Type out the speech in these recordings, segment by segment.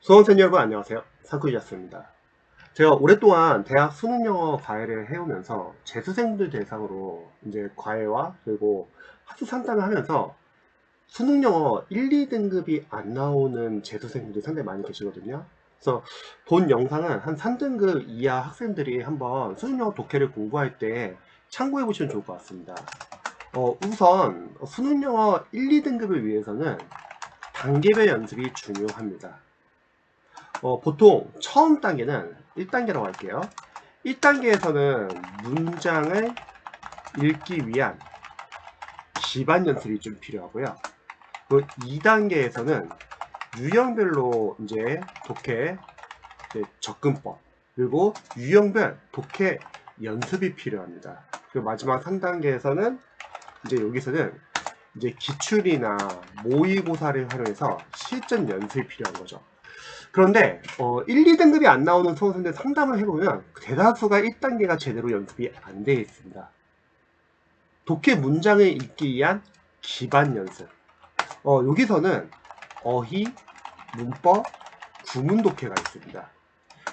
수험생 여러분 안녕하세요. 상쿠이자스입니다. 제가 오랫동안 대학 수능영어 과외를 해오면서 재수생들 대상으로 이제 과외와 그리고 학습 상담을 하면서 수능영어 1, 2등급이 안 나오는 재수생들이 상당히 많이 계시거든요. 그래서 본 영상은 한 3등급 이하 학생들이 한번 수능영어 독해를 공부할 때 참고해 보시면 좋을 것 같습니다. 우선 수능영어 1, 2등급을 위해서는 단계별 연습이 중요합니다. 보통 처음 단계는 1단계라고 할게요. 1단계에서는 문장을 읽기 위한 기반 연습이 좀 필요하고요. 그 2단계에서는 유형별로 이제 독해 접근법 그리고 유형별 독해 연습이 필요합니다. 그리고 마지막 3단계에서는 이제 여기서는 이제 기출이나 모의고사를 활용해서 실전 연습이 필요한 거죠. 그런데 1, 2등급이 안 나오는 수험생들 상담을 해보면 대다수가 1단계가 제대로 연습이 안 되어 있습니다. 독해 문장을 읽기 위한 기반 연습. 여기서는 어휘, 문법, 구문 독해가 있습니다.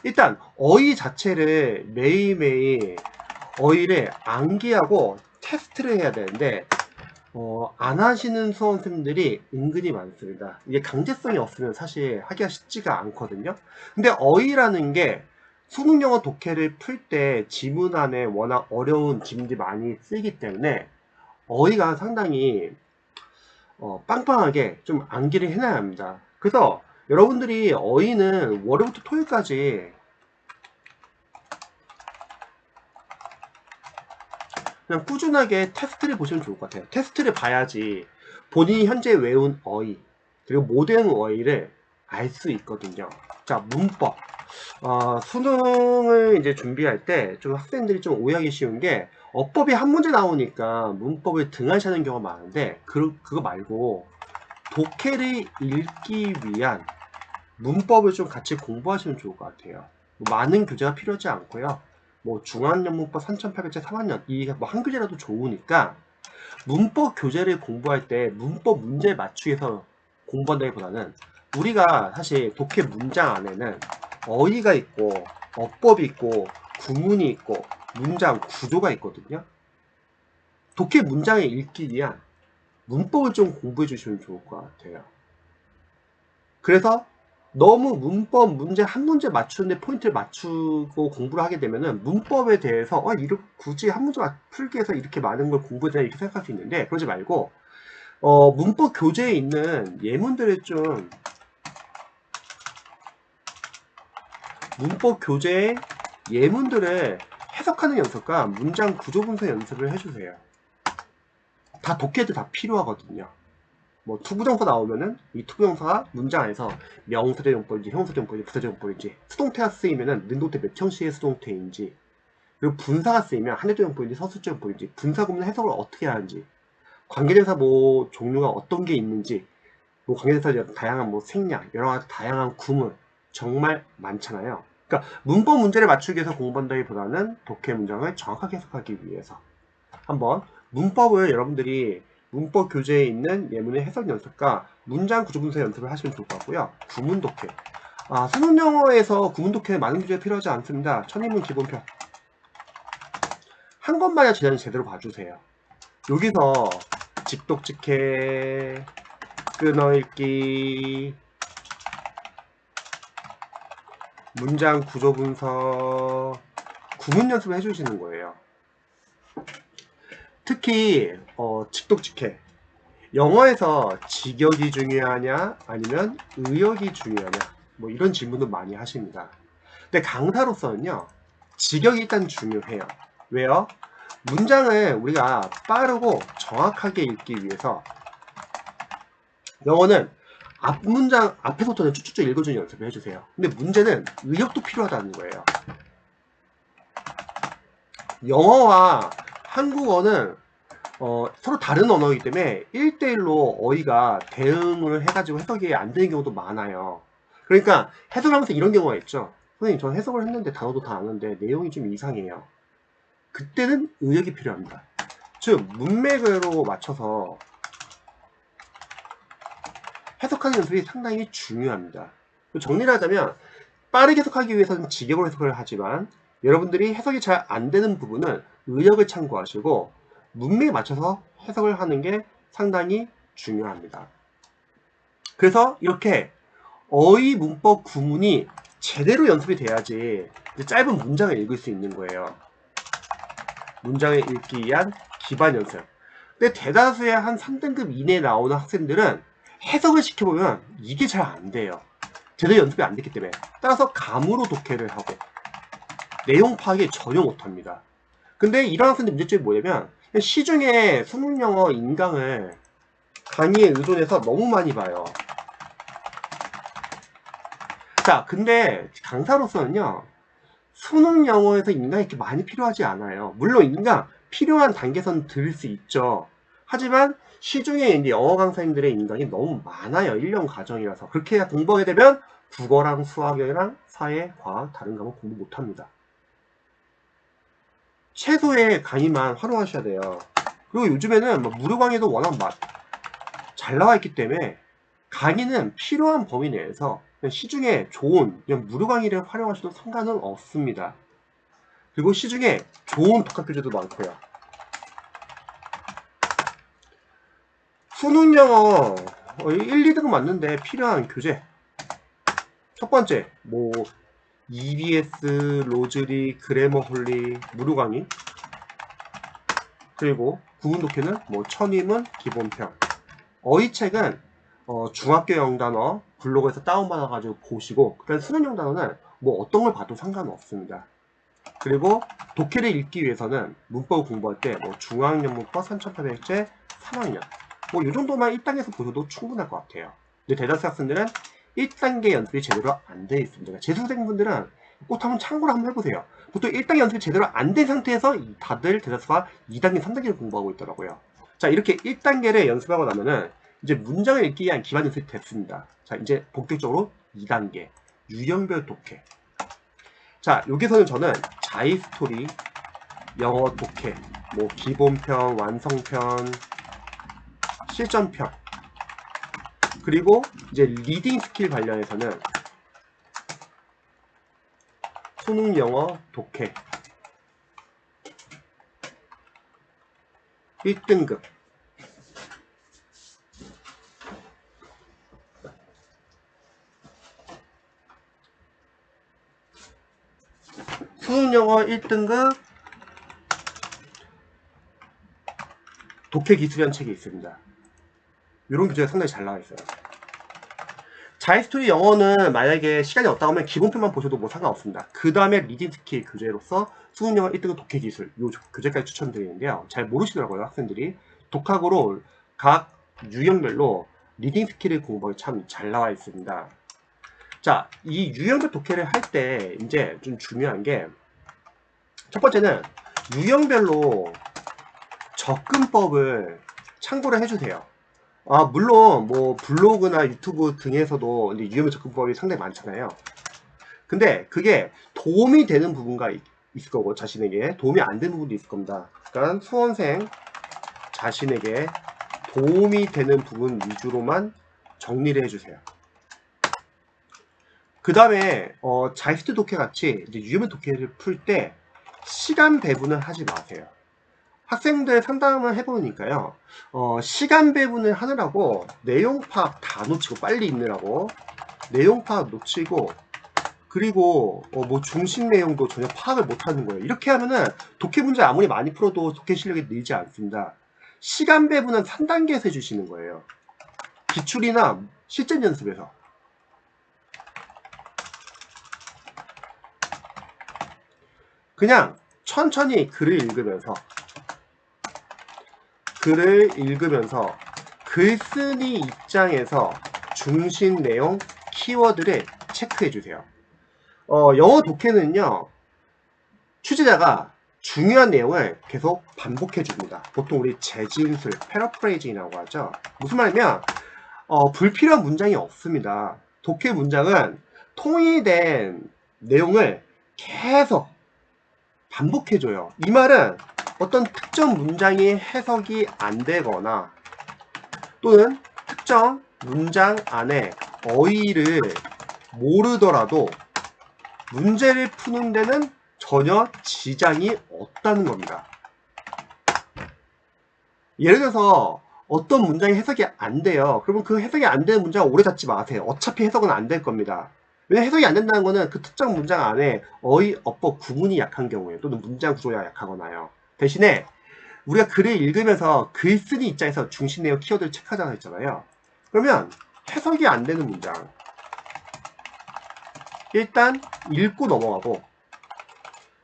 일단 어휘 자체를 매일매일 어휘를 암기하고 테스트를 해야 되는데 안 하시는 수험생들이 은근히 많습니다. 이게 강제성이 없으면 사실 하기가 쉽지가 않거든요. 근데 어휘라는 게 수능영어 독해를 풀 때 지문 안에 워낙 어려운 지문들이 많이 쓰이기 때문에 어휘가 상당히 빵빵하게 좀 암기를 해놔야 합니다. 그래서 여러분들이 어휘는 월요일부터 토요일까지 그냥 꾸준하게 테스트를 보시면 좋을 것 같아요. 테스트를 봐야지 본인이 현재 외운 어휘 그리고 모든 어휘를 알 수 있거든요. 자, 문법. 수능을 이제 준비할 때 좀 학생들이 좀 오해하기 쉬운 게 어법이 한 문제 나오니까 문법을 등한시하는 경우가 많은데 그거 말고 독해를 읽기 위한 문법을 좀 같이 공부하시면 좋을 것 같아요. 많은 교재가 필요하지 않고요. 뭐 중앙연문법 3800제 3학년 이게 뭐 한 교재라도 좋으니까 문법 교재를 공부할 때 문법 문제 맞추기에서 공부한다기보다는 우리가 사실 독해 문장 안에는 어휘가 있고 어법이 있고 구문이 있고 문장 구조가 있거든요. 독해 문장을 읽기 위한 문법을 좀 공부해 주시면 좋을 것 같아요. 그래서 너무 문법 문제 한 문제 맞추는데 포인트를 맞추고 공부를 하게 되면은 문법에 대해서 이렇게 굳이 한 문제 풀기 위해서 이렇게 많은 걸 공부해야 되나 이렇게 생각할 수 있는데 그러지 말고 문법 교재에 있는 예문들을 좀 문법 교재의 예문들을 해석하는 연습과 문장 구조 분석 연습을 해주세요. 다 독해도 다 필요하거든요. 뭐 투부정사 나오면은 이 투부정사가 문장 안에서 명사절 용법인지 형사절 용법인지 부사절 용법인지 수동태가 쓰이면은 능동태 몇 형식의 수동태인지 그리고 분사가 쓰이면 한해절 용법인지 서술절 용법인지 분사 구문 해석을 어떻게 하는지 관계대사 뭐 종류가 어떤 게 있는지 뭐 관계대사 다양한 뭐 생략 여러 가지 다양한 구문 정말 많잖아요. 그러니까 문법 문제를 맞추기 위해서 공부한다기보다는 독해 문장을 정확하게 해석하기 위해서 한번 문법을 여러분들이 문법 교재에 있는 예문의 해석 연습과 문장 구조 분석 연습을 하시면 좋을 것 같고요. 구문 독해. 수능 영어에서 구문 독해 많은 교재가 필요하지 않습니다. 천인문 기본표. 한 것만야 제대로 봐주세요. 여기서 직독직해, 끊어읽기, 문장 구조 분석, 구문 연습을 해주시는 거예요. 특히 직독직해. 영어에서 직역이 중요하냐 아니면 의역이 중요하냐 뭐 이런 질문도 많이 하십니다. 근데 강사로서는요 직역이 일단 중요해요. 왜요? 문장을 우리가 빠르고 정확하게 읽기 위해서 영어는 앞 문장 앞에서부터 쭉쭉쭉 읽어주는 연습을 해주세요. 근데 문제는 의역도 필요하다는 거예요. 영어와 한국어는 서로 다른 언어이기 때문에 1대1로 어휘가 대응을 해가지고 해석이 안 되는 경우도 많아요. 그러니까 해석하면서 이런 경우가 있죠. 선생님, 전 해석을 했는데 단어도 다 아는데 내용이 좀 이상해요. 그때는 의역이 필요합니다. 즉, 문맥으로 맞춰서 해석하는 연습이 상당히 중요합니다. 정리를 하자면 빠르게 해석하기 위해서는 직역으로 해석을 하지만 여러분들이 해석이 잘 안 되는 부분은 의역을 참고하시고 문맥에 맞춰서 해석을 하는 게 상당히 중요합니다. 그래서 이렇게 어휘 문법 구문이 제대로 연습이 돼야지 짧은 문장을 읽을 수 있는 거예요. 문장을 읽기 위한 기반 연습. 근데 대다수의 한 3등급 이내에 나오는 학생들은 해석을 시켜보면 이게 잘 안 돼요. 제대로 연습이 안 됐기 때문에. 따라서 감으로 독해를 하고 내용 파악이 전혀 못합니다. 근데 이런 학생들 문제점이 뭐냐면 시중에 수능영어 인강을 강의에 의존해서 너무 많이 봐요. 자, 근데 강사로서는요, 수능 영어에서 인강이 이렇게 많이 필요하지 않아요. 물론 인강 필요한 단계선 들을 수 있죠. 하지만 시중에 이제 영어 강사님들의 인강이 너무 많아요. 1년 과정이라서. 그렇게 공부하게 되면 국어랑 수학이랑 사회, 과학, 다른 과목 공부 못합니다. 최소의 강의만 활용하셔야 돼요. 그리고 요즘에는 무료 강의도 워낙 잘 나와 있기 때문에 강의는 필요한 범위 내에서 시중에 좋은 무료 강의를 활용하셔도 상관은 없습니다. 그리고 시중에 좋은 독학 교재도 많고요. 수능 영어 1, 2등급 맞는데 필요한 교재. 첫 번째, EBS, 로즈리, 그래머홀리 무료 강의. 그리고 구문 독해는 천인문, 기본편. 어휘책은 중학교 영단어 블로그에서 다운받아가지고 보시고, 그다음 수능 영단어는 어떤 걸 봐도 상관없습니다. 그리고 독해를 읽기 위해서는 문법을 공부할 때 중학년 문법 3800제 3학년 이 정도만 1단계에서 보셔도 충분할 것 같아요. 근데 대다수 학생들은 1단계 연습이 제대로 안 돼 있습니다. 재수생분들은 꼭 한번 참고를 한번 해보세요. 보통 1단계 연습이 제대로 안 된 상태에서 다들 대다수가 2단계, 3단계를 공부하고 있더라고요. 자, 이렇게 1단계를 연습하고 나면은 이제 문장을 읽기 위한 기반 연습이 됐습니다. 자, 이제 본격적으로 2단계 유형별 독해. 자, 여기서는 저는 자이스토리, 영어 독해, 기본편, 완성편, 실전편, 그리고 이제 리딩 스킬 관련해서는 수능 영어 독해 1등급, 수능 영어 1등급 독해 기술이라는 책이 있습니다. 이런 교재가 상당히 잘 나와 있어요. 자이스토리 영어는 만약에 시간이 없다 하면 기본편만 보셔도 상관없습니다. 그 다음에 리딩 스킬 교재로서 수능 영어 1등급 독해 기술 이 교재까지 추천드리는데요. 잘 모르시더라고요, 학생들이. 독학으로 각 유형별로 리딩 스킬을 공부하기 참 잘 나와 있습니다. 자, 이 유형별 독해를 할 때 이제 좀 중요한 게 첫 번째는 유형별로 접근법을 참고를 해주세요. 물론 블로그나 유튜브 등에서도 이제 유형별 접근법이 상당히 많잖아요. 근데 그게 도움이 되는 부분가 있을 거고, 자신에게 도움이 안 되는 부분도 있을 겁니다. 그러니까 수험생 자신에게 도움이 되는 부분 위주로만 정리를 해주세요. 그 다음에 자이스토리 독해 같이 이제 유형별 독해를 풀 때 시간 배분을 하지 마세요. 학생들 상담을 해보니까요, 시간 배분을 하느라고 내용 파악 다 놓치고, 빨리 읽느라고 내용 파악 놓치고, 그리고 중심 내용도 전혀 파악을 못하는 거예요. 이렇게 하면은 독해 문제 아무리 많이 풀어도 독해 실력이 늘지 않습니다. 시간 배분은 3단계에서 해주시는 거예요. 기출이나 실전 연습에서. 그냥 천천히 글을 읽으면서 글쓰기 입장에서 중심 내용, 키워드를 체크해 주세요. 영어 독해는요, 취재자가 중요한 내용을 계속 반복해 줍니다. 보통 우리 재진술, 패러프레이징이라고 하죠. 무슨 말이냐면 불필요한 문장이 없습니다. 독해 문장은 통일된 내용을 계속 반복해줘요. 이 말은 어떤 특정 문장이 해석이 안 되거나 또는 특정 문장 안에 어휘를 모르더라도 문제를 푸는 데는 전혀 지장이 없다는 겁니다. 예를 들어서 어떤 문장이 해석이 안 돼요. 그러면 그 해석이 안 되는 문장 오래 잡지 마세요. 어차피 해석은 안 될 겁니다. 왜냐면 해석이 안 된다는 거는 그 특정 문장 안에 어휘, 어법, 구문이 약한 경우에 또는 문장 구조가 약하거나요. 대신에 우리가 글을 읽으면서 글쓰기 입장에서 중심 내용 키워드를 체크하자고 했잖아요. 그러면 해석이 안 되는 문장 일단 읽고 넘어가고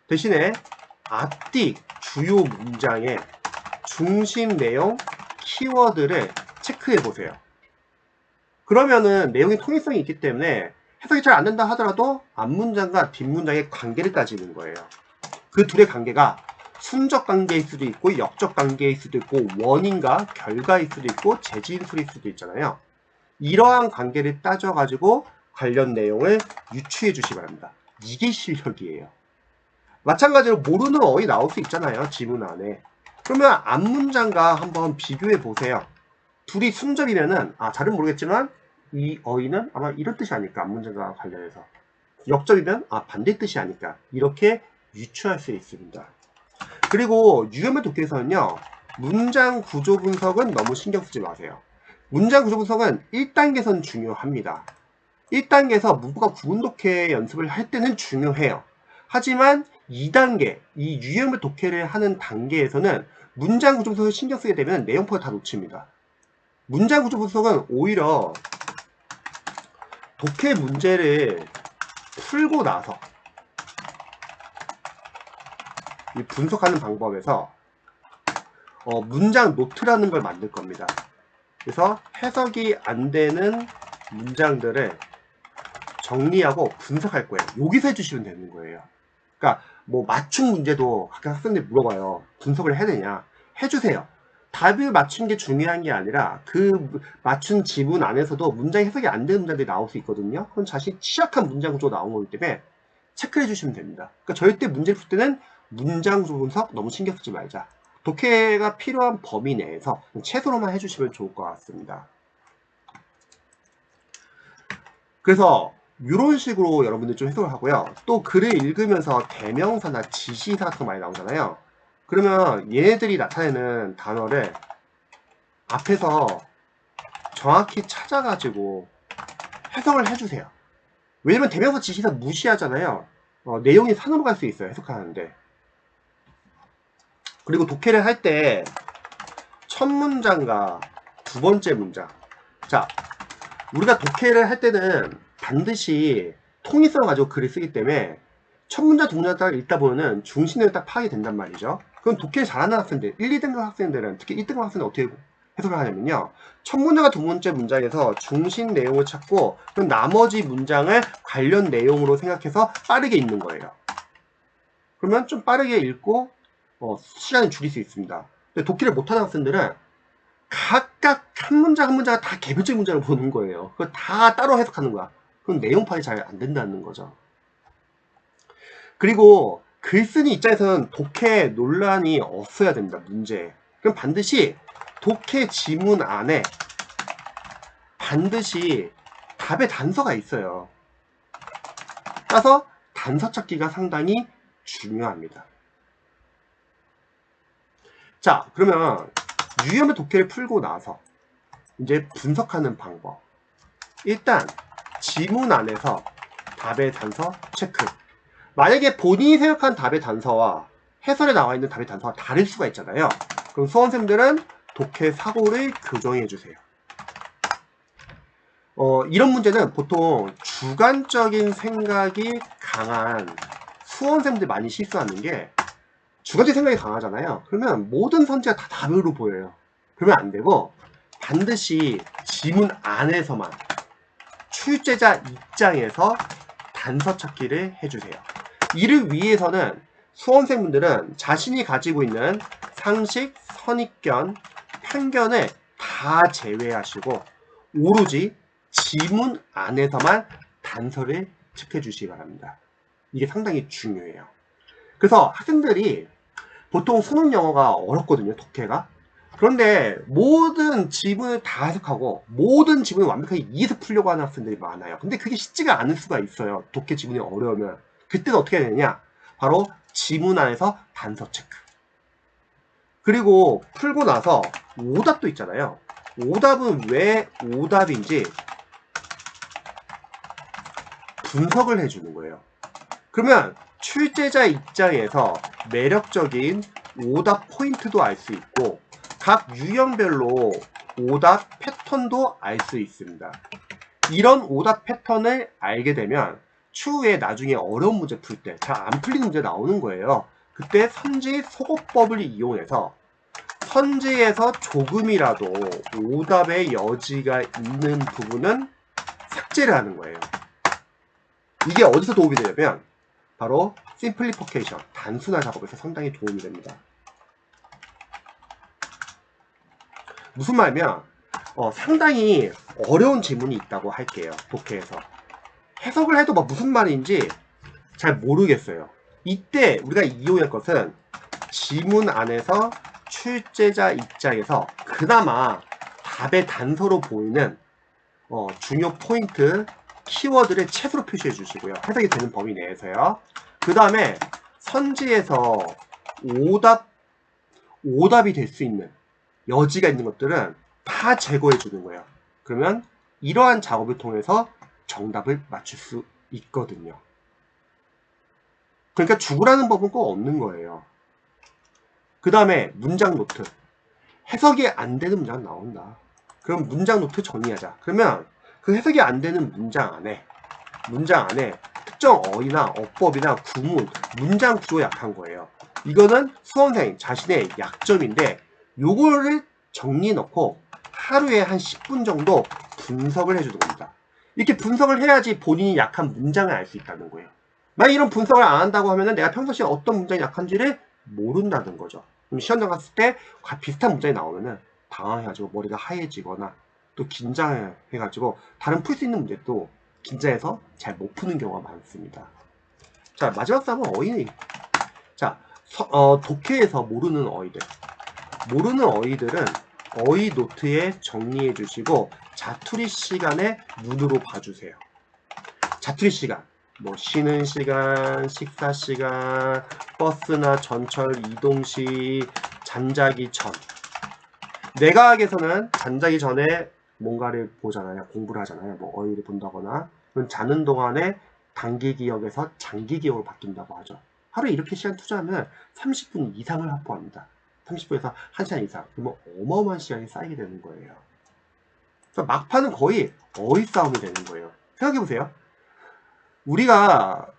대신에 앞뒤 주요 문장의 중심 내용 키워드를 체크해 보세요. 그러면은 내용의 통일성이 있기 때문에 해석이 잘 안 된다 하더라도 앞문장과 뒷문장의 관계를 따지는 거예요. 그 둘의 관계가 순적 관계일 수도 있고 역적 관계일 수도 있고 원인과 결과일 수도 있고 재진술일 수도 있잖아요. 이러한 관계를 따져가지고 관련 내용을 유추해 주시기 바랍니다. 이게 실력이에요. 마찬가지로 모르는 어휘 나올 수 있잖아요. 지문 안에. 그러면 앞문장과 한번 비교해 보세요. 둘이 순접이면은 잘은 모르겠지만 이 어휘는 아마 이런 뜻이 아닐까. 앞문장과 관련해서. 역접이면 반대 뜻이 아닐까. 이렇게 유추할 수 있습니다. 그리고 UML 독해에서는요. 문장 구조 분석은 너무 신경 쓰지 마세요. 문장 구조 분석은 1단계선 중요합니다. 1단계에서 문법과 구문 독해 연습을 할 때는 중요해요. 하지만 2단계, 이 UML 독해를 하는 단계에서는 문장 구조 분석을 신경 쓰게 되면 내용포가 다 놓칩니다. 문장 구조 분석은 오히려 독해 문제를 풀고 나서 이 분석하는 방법에서 문장 노트라는 걸 만들 겁니다. 그래서 해석이 안 되는 문장들을 정리하고 분석할 거예요. 여기서 해주시면 되는 거예요. 그러니까 뭐 맞춤 문제도 가끔 학생들이 물어봐요. 분석을 해야 되냐? 해주세요. 답을 맞춘 게 중요한 게 아니라 그 맞춘 지문 안에서도 문장 해석이 안 되는 문장들이 나올 수 있거든요. 그건 자신이 취약한 문장 구조가 나온 거기 때문에 체크해 주시면 됩니다. 그러니까 절대 문제를 풀 때는 문장 구조 분석 너무 신경 쓰지 말자. 독해가 필요한 범위 내에서 최소로만 해주시면 좋을 것 같습니다. 그래서 이런 식으로 여러분들 좀 해석을 하고요. 또 글을 읽으면서 대명사나 지시사 같은 거 많이 나오잖아요. 그러면 얘네들이 나타내는 단어를 앞에서 정확히 찾아가지고 해석을 해주세요. 왜냐면 대명사 지시사 무시하잖아요. 내용이 산으로 갈 수 있어요. 해석하는데. 그리고 독해를 할 때 첫 문장과 두 번째 문장. 자, 우리가 독해를 할 때는 반드시 통일성을 가지고 글을 쓰기 때문에 첫 문장, 두 문장 딱 읽다 보면은 중심을 딱 파악이 된단 말이죠. 그럼 독해를 잘하는 학생들, 1, 2등급 학생들은, 특히 1등급 학생들은 어떻게 해석을 하냐면요. 첫 문장과 두 번째 문장에서 중심 내용을 찾고 그럼 나머지 문장을 관련 내용으로 생각해서 빠르게 읽는 거예요. 그러면 좀 빠르게 읽고 시간을 줄일 수 있습니다. 근데 독해를 못하는 학생들은 각각 한 문장 한 문장을 다 개별적인 문장을 보는 거예요. 그걸 다 따로 해석하는 거야. 그럼 내용 파악이 잘 안 된다는 거죠. 그리고 글쓰기 입장에서는 독해 논란이 없어야 됩니다. 문제. 그럼 반드시 독해 지문 안에 반드시 답의 단서가 있어요. 따라서 단서 찾기가 상당히 중요합니다. 자, 그러면 UML 독해를 풀고 나서 이제 분석하는 방법. 일단 지문 안에서 답의 단서 체크. 만약에 본인이 생각한 답의 단서와 해설에 나와 있는 답의 단서가 다를 수가 있잖아요. 그럼 수험생들은 독해 사고를 교정해 주세요. 이런 문제는 보통 주관적인 생각이 강한 수험생들 많이 실수하는 게 주관적인 생각이 강하잖아요. 그러면 모든 선지가 다 답으로 보여요. 그러면 안 되고 반드시 지문 안에서만 출제자 입장에서 단서 찾기를 해주세요. 이를 위해서는 수험생분들은 자신이 가지고 있는 상식, 선입견, 편견을 다 제외하시고 오로지 지문 안에서만 단서를 체크해 주시기 바랍니다. 이게 상당히 중요해요. 그래서 학생들이 보통 수능 영어가 어렵거든요. 독해가. 그런데 모든 지문을 다 해석하고 모든 지문을 완벽하게 이해해서 풀려고 하는 학생들이 많아요. 근데 그게 쉽지가 않을 수가 있어요. 독해 지문이 어려우면. 그때는 어떻게 해야 되느냐? 바로 지문 안에서 단서 체크. 그리고 풀고 나서 오답도 있잖아요. 오답은 왜 오답인지 분석을 해주는 거예요. 그러면 출제자 입장에서 매력적인 오답 포인트도 알 수 있고 각 유형별로 오답 패턴도 알 수 있습니다. 이런 오답 패턴을 알게 되면 추후에 나중에 어려운 문제 풀 때 잘 안 풀리는 문제 나오는 거예요. 그때 선지 소거법을 이용해서 선지에서 조금이라도 오답의 여지가 있는 부분은 삭제를 하는 거예요. 이게 어디서 도움이 되냐면 바로 심플리피케이션, 단순화 작업에서 상당히 도움이 됩니다. 무슨 말이냐면 상당히 어려운 지문이 있다고 할게요. 독해에서. 해석을 해도 무슨 말인지 잘 모르겠어요. 이때 우리가 이용할 것은 지문 안에서 출제자 입장에서 그나마 답의 단서로 보이는 중요 포인트, 키워드를 책으로 표시해 주시고요. 해석이 되는 범위 내에서요. 그 다음에 선지에서 오답이 될 수 있는 여지가 있는 것들은 다 제거해 주는 거예요. 그러면 이러한 작업을 통해서 정답을 맞출 수 있거든요. 그러니까 죽으라는 법은 꼭 없는 거예요. 그 다음에 문장 노트. 해석이 안 되는 문장 나온다. 그럼 문장 노트 정리하자. 그러면 그 해석이 안 되는 문장 안에 특정 어휘나 어법이나 구문, 문장 구조가 약한 거예요. 이거는 수험생 자신의 약점인데 요거를 정리해 놓고 하루에 한 10분 정도 분석을 해주는 겁니다. 이렇게 분석을 해야지 본인이 약한 문장을 알 수 있다는 거예요. 만약 이런 분석을 안 한다고 하면 내가 평소시에 어떤 문장이 약한지를 모른다는 거죠. 그럼 시험장 갔을 때 비슷한 문장이 나오면은 당황해가지고 머리가 하얘지거나 또 긴장해가지고 다른 풀 수 있는 문제도 긴장해서 잘 못 푸는 경우가 많습니다. 자, 마지막 싸움은 어휘. 자, 독해에서 모르는 어휘들. 모르는 어휘들은 어휘 노트에 정리해 주시고 자투리 시간에 눈으로 봐주세요. 자투리 시간. 쉬는 시간, 식사 시간, 버스나 전철 이동 시, 잠자기 전. 내과학에서는 잠자기 전에 뭔가를 보잖아요. 공부를 하잖아요. 어휘를 본다거나. 그럼 자는 동안에 단기 기억에서 장기 기억으로 바뀐다고 하죠. 하루에 이렇게 시간 투자하면 30분 이상을 확보합니다. 30분에서 1시간 이상. 그러면 어마어마한 시간이 쌓이게 되는 거예요. 그래서 막판은 거의 어휘 싸움이 되는 거예요. 생각해보세요. 우리가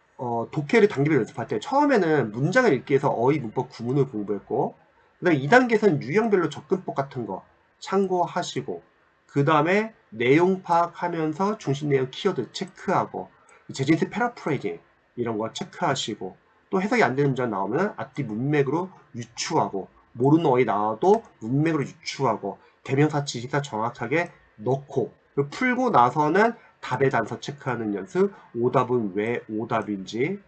독해를 단기별로 연습할 때 처음에는 문장을 읽기 위해서 어휘, 문법, 구문을 공부했고 그 다음에 2단계에서는 유형별로 접근법 같은 거 참고하시고 그 다음에 내용 파악하면서 중심 내용 키워드 체크하고 제진스 패러프레이징 이런 거 체크하시고 또 해석이 안 되는 문장 나오면 앞뒤 문맥으로 유추하고 모르는 어휘 나와도 문맥으로 유추하고 대명사 지시사 정확하게 넣고 풀고 나서는 답의 단서 체크하는 연습, 오답은 왜 오답인지,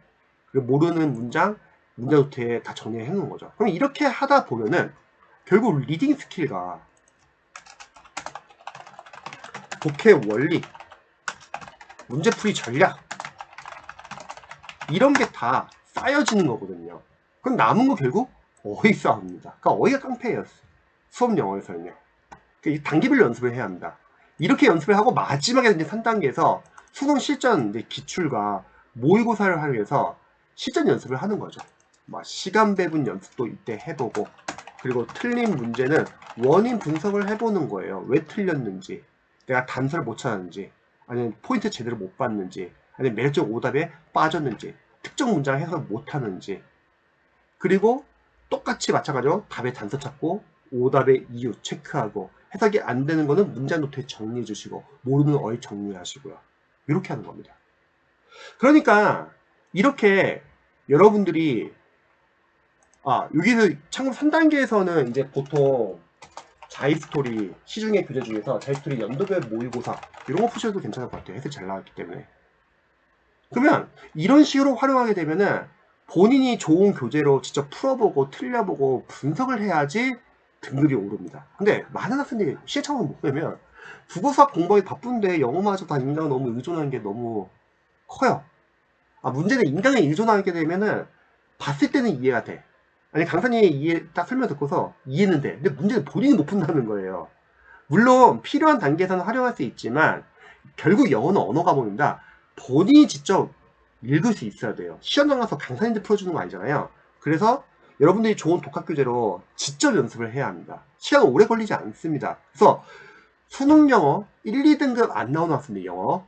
그리고 모르는 문장 노트에 다 정리해 놓은 거죠. 그럼 이렇게 하다 보면은 결국 리딩 스킬과 독해 원리, 문제풀이 전략 이런 게 다 쌓여지는 거거든요. 그럼 남은 거 결국 어휘 싸움입니다. 그러니까 어휘가 깡패예요. 수업 영어에서는요. 그러니까 단기별로 연습을 해야 합니다. 이렇게 연습을 하고 마지막에 이제 3단계에서 수능 실전 기출과 모의고사를 하기 위해서 실전 연습을 하는 거죠. 시간 배분 연습도 이때 해보고 그리고 틀린 문제는 원인 분석을 해보는 거예요. 왜 틀렸는지, 내가 단서를 못 찾았는지, 아니면 포인트 제대로 못 봤는지, 아니면 매력적 오답에 빠졌는지, 특정 문장 해석을 못 하는지, 그리고 똑같이 마찬가지로 답의 단서 찾고 오답의 이유 체크하고 해석이 안 되는 거는 문장 노트에 정리해 주시고 모르는 어휘 정리하시고요. 이렇게 하는 겁니다. 그러니까 이렇게 여러분들이 여기서 참고로 3단계에서는 이제 보통 자이스토리 시중의 교재 중에서 자이스토리 연도별 모의고사 이런 거 푸셔도 괜찮을 것 같아요. 해석 잘 나왔기 때문에. 그러면 이런 식으로 활용하게 되면은 본인이 좋은 교재로 직접 풀어보고 틀려보고 분석을 해야지 등급이 오릅니다. 근데 많은 학생들이 시행착오는 뭐냐면 국어 수학 공부하기 바쁜데 영어마저 다 인강을 너무 의존하는 게 너무 커요. 문제는 인강에 의존하게 되면은 봤을 때는 이해가 돼. 아니 강사님이 딱 설명 듣고서 이해는 돼. 근데 문제는 본인이 못 푼다는 거예요. 물론 필요한 단계에서는 활용할 수 있지만 결국 영어는 언어 과목입니다. 본인이 직접 읽을 수 있어야 돼요. 시험 나가서 강사님들 풀어주는 거 아니잖아요. 그래서 여러분들이 좋은 독학교재로 직접 연습을 해야 합니다. 시간은 오래 걸리지 않습니다. 그래서 수능 영어 1, 2등급 안 나오는 학생들 영어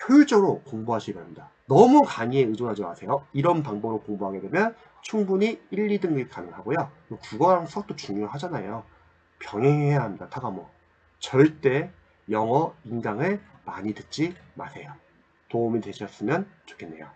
효율적으로 공부하시기 바랍니다. 너무 강의에 의존하지 마세요. 이런 방법으로 공부하게 되면 충분히 1, 2등급이 가능하고요. 국어랑 수학도 중요하잖아요. 병행해야 합니다. 타과목. 절대 영어, 인강을 많이 듣지 마세요. 도움이 되셨으면 좋겠네요.